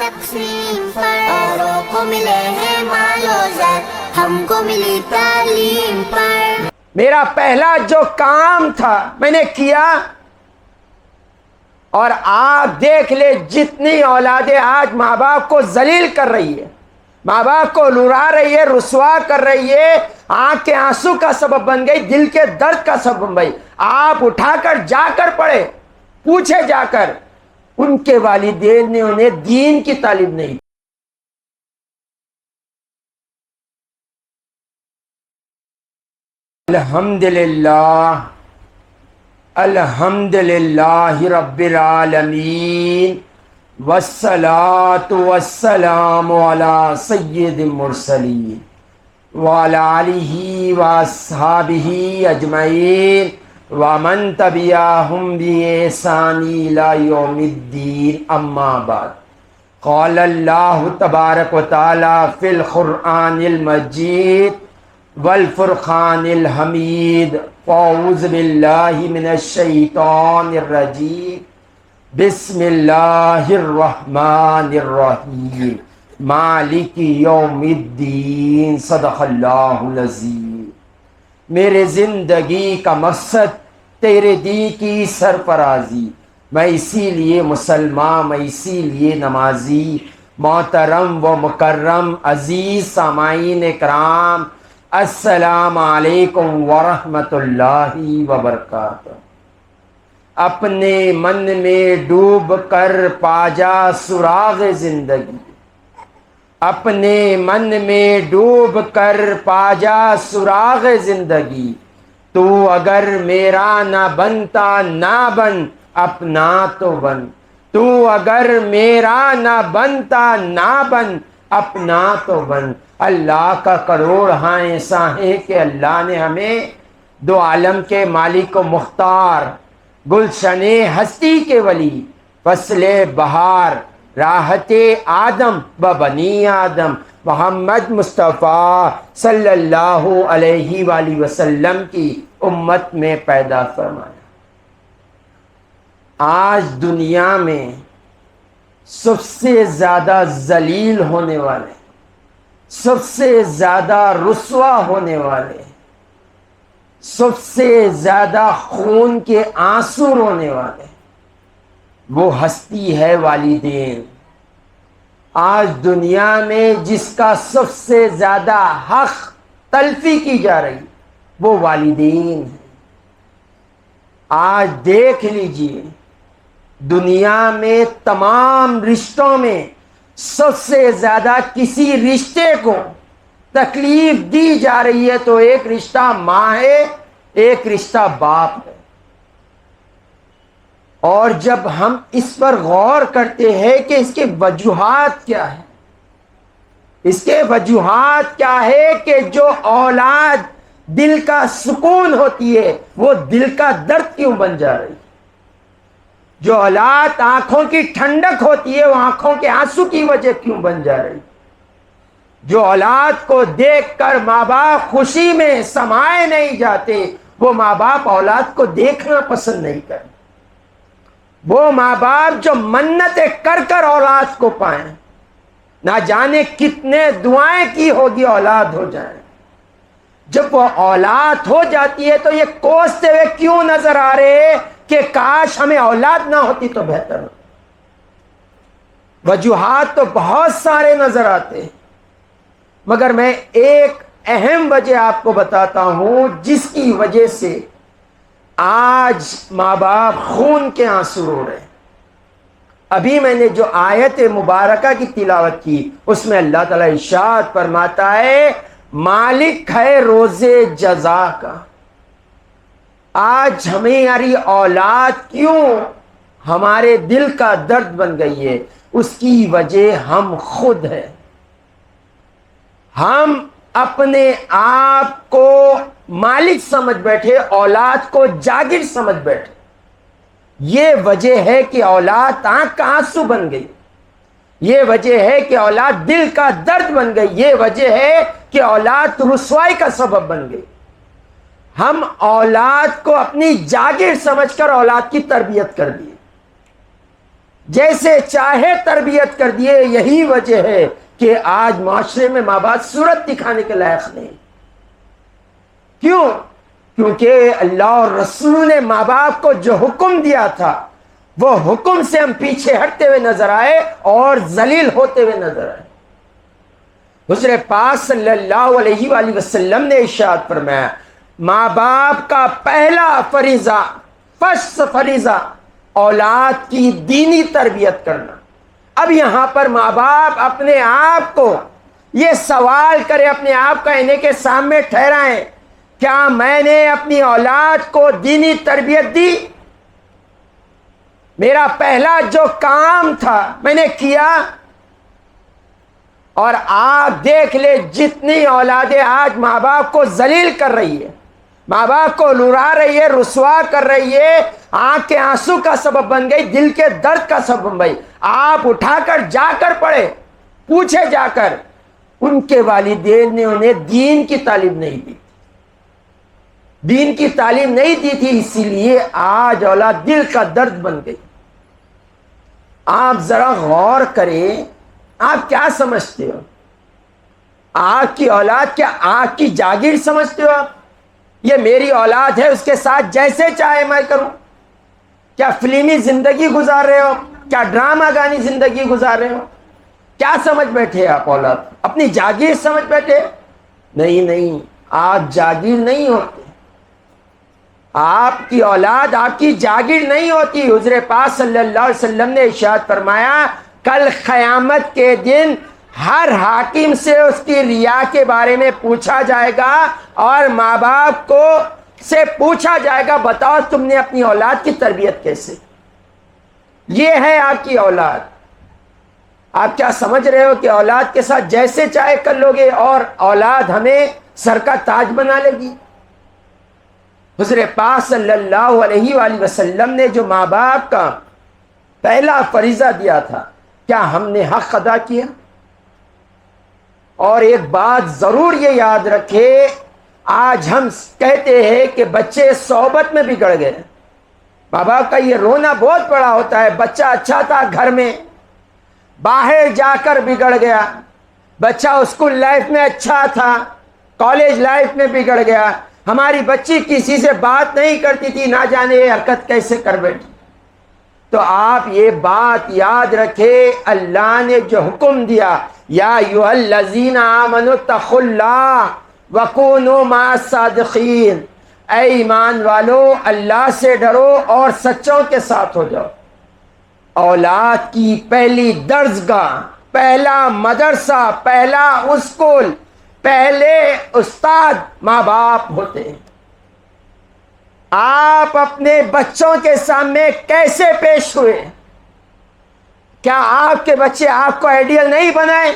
تقسیم پر، اوروں کو ملے ہیں مال و زر، ہم کو ملی تعلیم پر۔ میرا پہلا جو کام تھا میں نے کیا، اور آپ دیکھ لے جتنی اولادیں آج ماں باپ کو ذلیل کر رہی ہے، ماں باپ کو لڑا رہی ہے، رسوا کر رہی ہے، آنکھ کے آنسو کا سبب بن گئی، دل کے درد کا سبب بن گئی۔ آپ اٹھا کر جا کر پڑھے، پوچھے جا کر، ان کے والدین نے انہیں دین کی تعلیم نہیں دی۔ الحمدللہ الحمدللہ رب العالمین، والصلاة والسلام علی سید المرسلین وعلی آلہ واصحابہ اجمعین ومن تبعہم بإحسان الی یوم الدین، اما بعد۔ قال اللہ تبارک و تعالی فی القرآن المجید والفرقان الحمید، اعوذ باللہ من الشیطان الرجیم، بسم اللہ الرحمن الرحیم، مالک یوم الدین، صدق اللہ العظیم۔ میرے زندگی کا مقصد تیرے دین کی سرفرازی، میں اسی لیے مسلمان، میں اسی لیے نمازی۔ محترم و مکرم عزیز سامعین کرام، السلام علیکم ورحمۃ اللہ وبرکاتہ۔ اپنے من میں ڈوب کر پا جا سراغ زندگی، اپنے من میں ڈوب کر پا جا سراغ زندگی، تو اگر میرا نہ بنتا نہ بن، اپنا تو بن۔ تو اگر میرا نہ بنتا نہ بن، اپنا تو بن۔ اللہ کا کروڑ ہاں ایسا ہے کہ اللہ نے ہمیں دو عالم کے مالک و مختار، گلشن ہستی کے ولی، فصل بہار، راحت آدم و بنی آدم، محمد مصطفیٰ صلی اللہ علیہ وآلہ وسلم کی امت میں پیدا فرمایا۔ آج دنیا میں سب سے زیادہ ذلیل ہونے والے، سب سے زیادہ رسوا ہونے والے، سب سے زیادہ خون کے آنسو رونے والے، وہ ہستی ہے والدین۔ آج دنیا میں جس کا سب سے زیادہ حق تلفی کی جا رہی وہ والدین ہیں۔ آج دیکھ لیجئے دنیا میں تمام رشتوں میں سب سے زیادہ کسی رشتے کو تکلیف دی جا رہی ہے تو ایک رشتہ ماں ہے، ایک رشتہ باپ ہے۔ اور جب ہم اس پر غور کرتے ہیں کہ اس کے وجوہات کیا ہے، اس کے وجوہات کیا ہے کہ جو اولاد دل کا سکون ہوتی ہے وہ دل کا درد کیوں بن جا رہی ہے؟ جو اولاد آنکھوں کی ٹھنڈک ہوتی ہے وہ آنکھوں کے آنسو کی وجہ کیوں بن جا رہی؟ جو اولاد کو دیکھ کر ماں باپ خوشی میں سمائے نہیں جاتے، وہ ماں باپ اولاد کو دیکھنا پسند نہیں کرتے۔ وہ ماں باپ جو منتیں کر کر اولاد کو پائیں، نہ جانے کتنے دعائیں کی ہوگی اولاد ہو جائے، جب وہ اولاد ہو جاتی ہے تو یہ کوستے ہوئے کیوں نظر آ رہے کہ کاش ہمیں اولاد نہ ہوتی تو بہتر ہو۔ وجوہات تو بہت سارے نظر آتے ہیں، مگر میں ایک اہم وجہ آپ کو بتاتا ہوں جس کی وجہ سے آج ماں باپ خون کے آنسو رو رہے ہیں۔ ابھی میں نے جو آیت مبارکہ کی تلاوت کی اس میں اللہ تعالیٰ ارشاد فرماتا ہے مالک ہے روز جزا کا۔ آج ہماری اولاد کیوں ہمارے دل کا درد بن گئی ہے؟ اس کی وجہ ہم خود ہیں۔ ہم اپنے آپ کو مالک سمجھ بیٹھے، اولاد کو جاگیر سمجھ بیٹھے۔ یہ وجہ ہے کہ اولاد آنکھ کا آنسو بن گئی، یہ وجہ ہے کہ اولاد دل کا درد بن گئی، یہ وجہ ہے کہ اولاد رسوائی کا سبب بن گئی۔ ہم اولاد کو اپنی جاگیر سمجھ کر اولاد کی تربیت کر دی۔ جیسے چاہے تربیت کر دیے. یہی وجہ ہے کہ آج معاشرے میں ماں باپ صورت دکھانے کے لائق نہیں. کیوں؟ کیونکہ اللہ اور رسول نے ماں باپ کو جو حکم دیا تھا وہ حکم سے ہم پیچھے ہٹتے ہوئے نظر آئے اور ذلیل ہوتے ہوئے نظر آئے. حضور پاک صلی اللہ علیہ وآلہ وسلم نے ارشاد فرمایا ماں باپ کا پہلا فریضہ، فرسٹ فریضہ اولاد کی دینی تربیت کرنا. اب یہاں پر ماں باپ اپنے آپ کو یہ سوال کرے، اپنے آپ کا انہیں کے سامنے ٹھہرائیں، کیا میں نے اپنی اولاد کو دینی تربیت دی؟ میرا پہلا جو کام تھا میں نے کیا؟ اور آپ دیکھ لے جتنی اولادیں آج ماں باپ کو ذلیل کر رہی ہے، ماں باپ کو لڑا رہی ہے، رسوا کر رہی ہے، آنکھ کے آنسو کا سبب بن گئی، دل کے درد کا سبب بن گئی. آپ اٹھا کر جا کر پڑھے، پوچھے جا کر ان کے والدین نے انہیں دین کی تعلیم نہیں دی، دین کی تعلیم نہیں دی تھی، اسی لیے آج اولاد دل کا درد بن گئی. آپ ذرا غور کریں، آپ کیا سمجھتے ہو؟ آپ کی اولاد کیا آپ کی جاگیر سمجھتے ہو؟ آپ یہ میری اولاد ہے، اس کے ساتھ جیسے چاہے میں کروں؟ کیا فلمی زندگی گزار رہے ہو؟ کیا ڈرامہ گانی زندگی گزار رہے ہو؟ کیا سمجھ بیٹھے آپ اولاد؟ اپنی جاگیر سمجھ بیٹھے؟ نہیں، آپ جاگیر نہیں ہوتے، آپ کی اولاد آپ کی جاگیر نہیں ہوتی. حضور پاک صلی اللہ علیہ وسلم نے ارشاد فرمایا کل قیامت کے دن ہر حاکم سے اس کی ریا کے بارے میں پوچھا جائے گا اور ماں باپ کو سے پوچھا جائے گا بتاؤ تم نے اپنی اولاد کی تربیت کیسے؟ یہ ہے آپ کی اولاد. آپ کیا سمجھ رہے ہو کہ اولاد کے ساتھ جیسے چاہے کر لو گے اور اولاد ہمیں سر کا تاج بنا لے گی؟ حضور پاک صلی اللہ علیہ وآلہ وسلم نے جو ماں باپ کا پہلا فریضہ دیا تھا، کیا ہم نے حق ادا کیا؟ اور ایک بات ضرور یہ یاد رکھے، آج ہم کہتے ہیں کہ بچے صحبت میں بگڑ گئے. ماں باپ کا یہ رونا بہت بڑا ہوتا ہے، بچہ اچھا تھا گھر میں، باہر جا کر بگڑ گیا. بچہ اسکول لائف میں اچھا تھا، کالج لائف میں بگڑ گیا. ہماری بچی کسی سے بات نہیں کرتی تھی، نہ جانے یہ حرکت کیسے کر بیٹھی. تو آپ یہ بات یاد رکھے، اللہ نے جو حکم دیا یا ایھا الذین آمنوا اتقوا اللہ وکونوا مع الصادقین، اے ایمان والو اللہ سے ڈرو اور سچوں کے ساتھ ہو جاؤ. اولاد کی پہلی درسگاہ، پہلا مدرسہ، پہلا اسکول، پہلے استاد ماں باپ ہوتے ہیں. آپ اپنے بچوں کے سامنے کیسے پیش ہوئے؟ کیا آپ کے بچے آپ کو آئیڈیل نہیں بنائے؟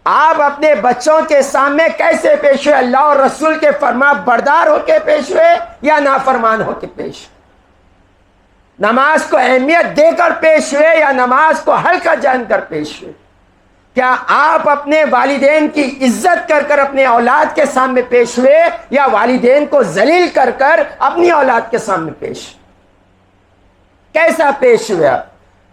آپ اپنے بچوں کے سامنے کیسے پیش ہوئے؟ اللہ اور رسول کے فرما بردار ہو کے پیش ہوئے یا نافرمان ہو کے پیش ہوئے؟ نماز کو اہمیت دے کر پیش ہوئے یا نماز کو ہلکا جان کر پیش ہوئے؟ کیا آپ اپنے والدین کی عزت کر کر اپنے اولاد کے سامنے پیش ہوئے یا والدین کو ذلیل کر کر اپنی اولاد کے سامنے پیش؟ کیسا پیش ہوئے آپ؟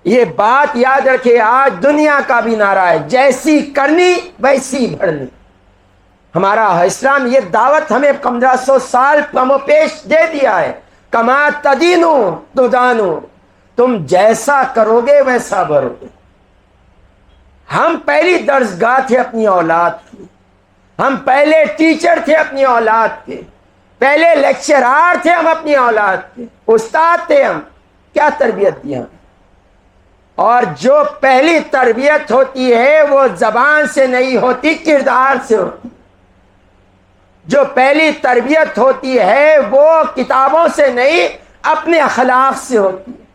یہ بات یاد رکھے، آج دنیا کا بھی نعرہ ہے جیسی کرنی ویسی بھرنی. ہمارا اسلام یہ دعوت ہمیں 1500 سال کم و پیش دے دیا ہے، کما تدینو تدانو، تم جیسا کرو گے ویسا بھرو گے. ہم پہلی درسگاہ تھے اپنی اولاد کی، ہم پہلے ٹیچر تھے اپنی اولاد کے، پہلے لیکچرار تھے ہم اپنی اولاد کے، استاد تھے ہم. کیا تربیت دی ہم؟ اور جو پہلی تربیت ہوتی ہے وہ زبان سے نہیں ہوتی، کردار سے ہوتی. جو پہلی تربیت ہوتی ہے وہ کتابوں سے نہیں اپنے اخلاق سے ہوتی ہے.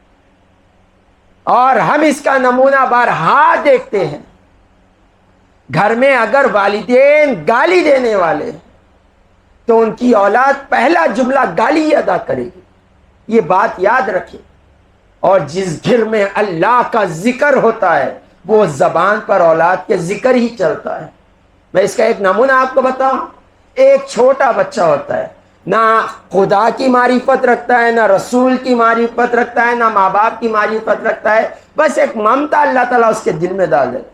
اور ہم اس کا نمونہ بارہا دیکھتے ہیں. گھر میں اگر والدین گالی دینے والے تو ان کی اولاد پہلا جملہ گالی ہی ادا کرے گی. یہ بات یاد رکھیں. اور جس گھر میں اللہ کا ذکر ہوتا ہے وہ زبان پر اولاد کے ذکر ہی چلتا ہے. میں اس کا ایک نمونہ آپ کو بتاؤں. ایک چھوٹا بچہ ہوتا ہے، نہ خدا کی معرفت رکھتا ہے، نہ رسول کی معرفت رکھتا ہے، نہ ماں باپ کی معرفت رکھتا ہے، بس ایک ممتا اللہ تعالیٰ اس کے دل میں ڈال دیتا ہے۔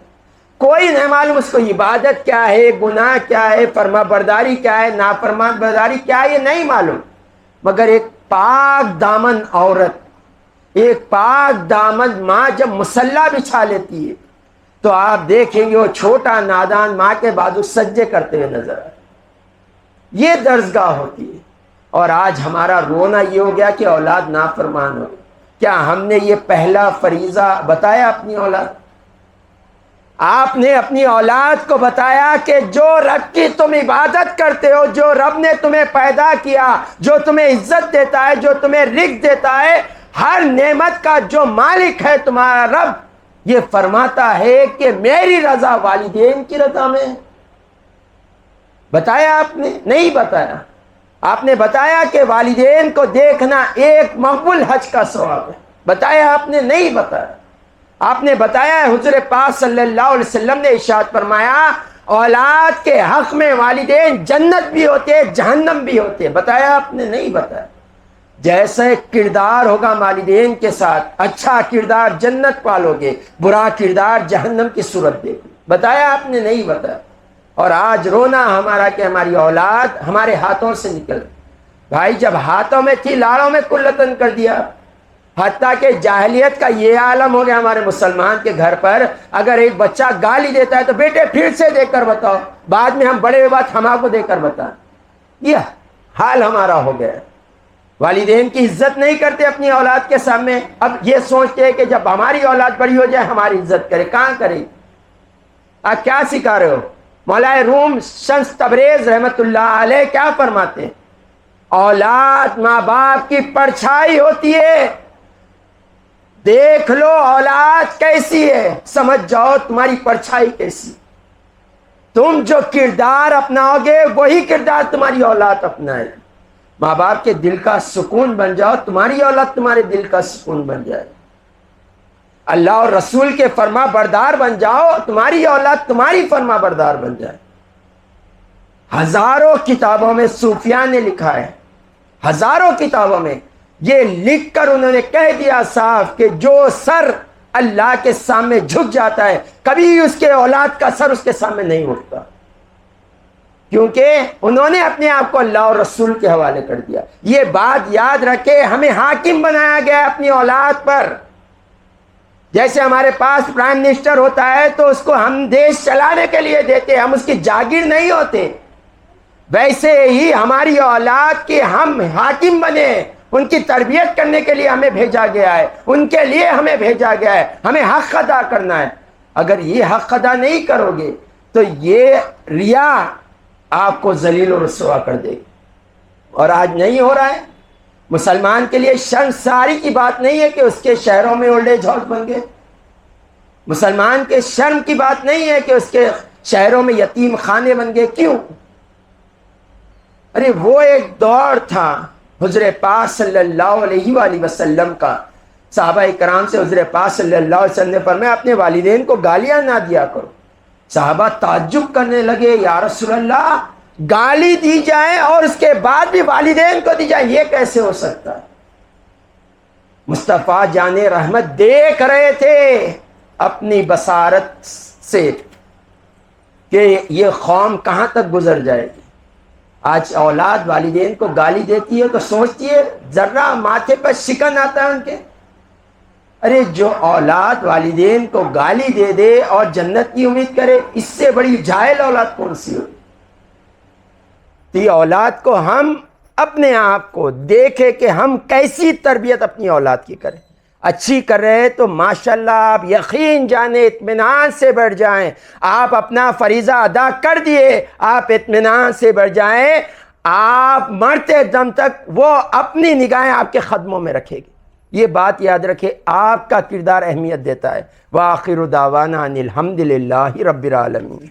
کوئی نہیں معلوم اس کو عبادت کیا ہے، گناہ کیا ہے، فرما برداری کیا ہے، نافرمان برداری کیا ہے، یہ نہیں معلوم، مگر ایک پاک دامن عورت، ایک پاک دامن ماں جب مصلی بچھا لیتی ہے تو آپ دیکھیں گے وہ چھوٹا نادان ماں کے بازو سجدے کرتے ہوئے نظر آئے۔ یہ درسگاہ ہوتی ہے۔ اور آج ہمارا رونا یہ ہو گیا کہ اولاد نافرمان ہو۔ کیا ہم نے یہ پہلا فریضہ بتایا اپنی اولاد؟ آپ نے اپنی اولاد کو بتایا کہ جو رب کی تم عبادت کرتے ہو، جو رب نے تمہیں پیدا کیا، جو تمہیں عزت دیتا ہے، جو تمہیں رزق دیتا ہے، ہر نعمت کا جو مالک ہے تمہارا رب، یہ فرماتا ہے کہ میری رضا والدین کی رضا میں ہے۔ بتایا آپ نے؟ نہیں بتایا۔ آپ نے بتایا کہ والدین کو دیکھنا ایک مقبول حج کا ثواب ہے، بتایا آپ نے؟ نہیں بتایا۔ آپ نے بتایا حضور پاک صلی اللہ علیہ وسلم نے ارشاد فرمایا اولاد کے حق میں والدین جنت بھی ہوتے جہنم بھی ہوتے، بتایا آپ نے؟ نہیں بتایا۔ جیسے کردار ہوگا والدین کے ساتھ، اچھا کردار جنت پالو گے، برا کردار جہنم کی صورت دے گی، بتایا آپ نے؟ نہیں بتایا۔ اور آج رونا ہمارا کہ ہماری اولاد ہمارے ہاتھوں سے نکل، بھائی جب ہاتھوں میں تھی لاڑوں میں کلتن کر دیا۔ حتیٰ کہ جاہلیت کا یہ عالم ہو گیا ہمارے مسلمان کے گھر پر، اگر ایک بچہ گالی دیتا ہے تو بیٹے پھر سے دے کر بتاؤ، بعد میں ہم بڑے بات ہم آپ کو دے کر بتائیں۔ یہ حال ہمارا ہو گیا ہے۔ والدین کی عزت نہیں کرتے اپنی اولاد کے سامنے، اب یہ سوچتے ہیں کہ جب ہماری اولاد بڑی ہو جائے ہماری عزت کرے۔ کہاں کرے؟ آپ کیا سکھا رہے ہو؟ مولا روم شمس تبریز رحمت اللہ علیہ کیا فرماتے ہیں؟ اولاد ماں باپ کی پرچھائی ہوتی ہے، دیکھ لو اولاد کیسی ہے، سمجھ جاؤ تمہاری پرچھائی کیسی۔ تم جو کردار اپناؤ گے وہی کردار تمہاری اولاد اپنائے۔ ماں باپ کے دل کا سکون بن جاؤ، تمہاری اولاد تمہارے دل کا سکون بن جائے۔ اللہ اور رسول کے فرما بردار بن جاؤ، تمہاری اولاد تمہاری فرما بردار بن جائے۔ ہزاروں کتابوں میں صوفیاء نے لکھا ہے، ہزاروں کتابوں میں یہ لکھ کر انہوں نے کہہ دیا صاف کہ جو سر اللہ کے سامنے جھک جاتا ہے کبھی اس کے اولاد کا سر اس کے سامنے نہیں اٹھتا، کیونکہ انہوں نے اپنے آپ کو اللہ اور رسول کے حوالے کر دیا۔ یہ بات یاد رکھے، ہمیں حاکم بنایا گیا اپنی اولاد پر۔ جیسے ہمارے پاس پرائم منسٹر ہوتا ہے تو اس کو ہم دیش چلانے کے لیے دیتے ہیں، ہم اس کی جاگیر نہیں ہوتے، ویسے ہی ہماری اولاد کی ہم حاکم بنے، ان کی تربیت کرنے کے لیے ہمیں بھیجا گیا ہے، ان کے لیے ہمیں بھیجا گیا ہے، ہمیں حق ادا کرنا ہے۔ اگر یہ حق ادا نہیں کرو گے تو یہ ریا آپ کو ذلیل و رسوا کر دے گی، اور آج نہیں ہو رہا ہے۔ مسلمان کے لیے شرمساری کی بات نہیں ہے کہ اس کے شہروں میں اولڈ ایج ہاؤس بن گئے، مسلمان کے شرم کی بات نہیں ہے کہ اس کے شہروں میں یتیم خانے بن گئے۔ کیوں؟ ارے وہ ایک دور تھا حضور پاک صلی اللہ علیہ وآلہ وسلم کا، صحابہ کرام سے حضور پاک صلی اللہ علیہ وسلم نے فرمایا اپنے والدین کو گالیاں نہ دیا کرو۔ صحابہ تعجب کرنے لگے، یا رسول اللہ گالی دی جائے اور اس کے بعد بھی والدین کو دی جائے، یہ کیسے ہو سکتا ہے؟ مصطفیٰ جان رحمت دیکھ رہے تھے اپنی بصارت سے کہ یہ قوم کہاں تک گزر جائے گی۔ آج اولاد والدین کو گالی دیتی ہے تو سوچتی ہے ذرہ ماتھے پر شکن آتا ہے ان کے۔ ارے جو اولاد والدین کو گالی دے دے اور جنت کی امید کرے، اس سے بڑی جاہل اولاد کون سی ہوگی؟ تو یہ اولاد کو ہم اپنے آپ کو دیکھیں کہ ہم کیسی تربیت اپنی اولاد کی کریں۔ اچھی کر رہے تو ماشاءاللہ آپ یقین جانے اطمینان سے بڑھ جائیں، آپ اپنا فریضہ ادا کر دیے، آپ اطمینان سے بڑھ جائیں، آپ مرتے دم تک وہ اپنی نگاہیں آپ کے قدموں میں رکھے گی۔ یہ بات یاد رکھے، آپ کا کردار اہمیت دیتا ہے۔ وآخر دعوانا ان الحمد للہ رب العالمین۔